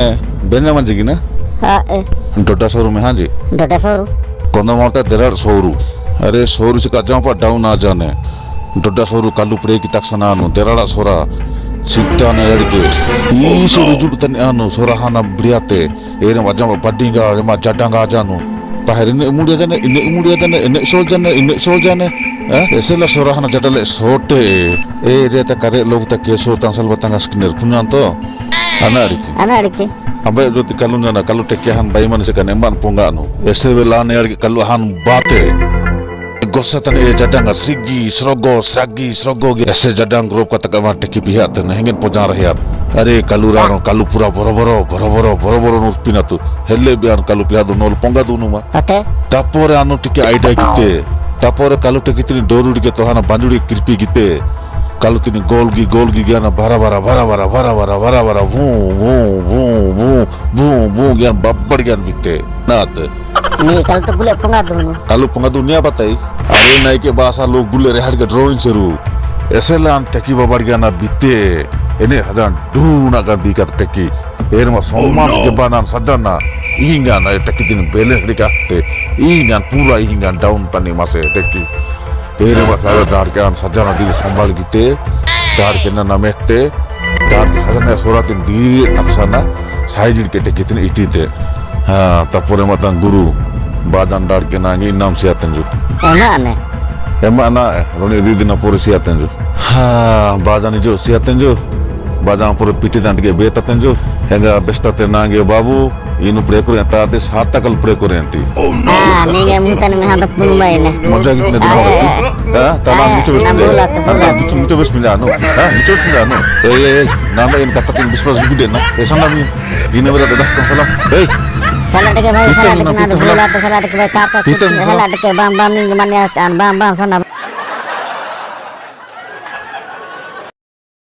बेना मंजी की ना डोडा शोरूम है। हाँ जी डोडा शोरूम कौन मारता तेरा सोरू अरे सोरू से कच्चा पर डाउन आ जाने डोडा सोरू कालू प्रे की तक्षना नु तेरा सोरा सीता ने अड़के ई सोरू जुट तने आनो सोरा हाना ब्रियाते एरे मजा पड्डीगा मा जटांगा जानो पहरे ने मुड़िया जाने सोल जाने ऐसे ला सोरा हाना जटले सोटे ए रे त करे लोग त केसो तंसल बतांगा स्किनर पुना तो अना अड़के अबे जो kalau nana kalau tekihan bayi manusia kan emban ponggano ese bela ne arki kalau han bate gosatan e jadang srigi srogo ese jadang grup kata kawan teki pihak ten hengen pojar hiat are kalau rano kalau pura boro nurpina tu helle biar kalau pihak do nol pongga du numa ate tapore anu tiki aida gite tapore kalau teki tini doru dike to hana banduri kirpi gite kalau tini gol gi gana bara bu gian babbar gian bitte naat ni kalau to gule ponga dunia batai are nai ke bahasa log gule rehar ke drawing seru eselan teki babar gana bitte ene hadan duna ga bi kar teki erma somman ke banan sadana inga na teki tin bele dikatte inga pura inga down pani mase teki ere masala dar ke an sajana di sambal gite dar ke na namette dar ke hadana suratin di aksana saijir ke teki tin itite ha tapore matang guru badan dar ke na ni nam siaten ju ema ana roni di dina pore siaten ju ha badan jo siaten ju badan pore piti dan ke betaten ju henga bestate nange babu inu pray kore ta de satakal pray kore anti ninge mutan me handa pulma ine मजा कितने दिन हो गए ha तमाम मिठो बस मिला no ha मिठो मिला नो ए नाम इन कथा तीन विश्वास गुडे ना ऐसा ना भी इन मेरा दादा कौन साला ए salat ke भाई salat के ना बोला तो salat के भाई कापा salat के bam ninge man ya bam sana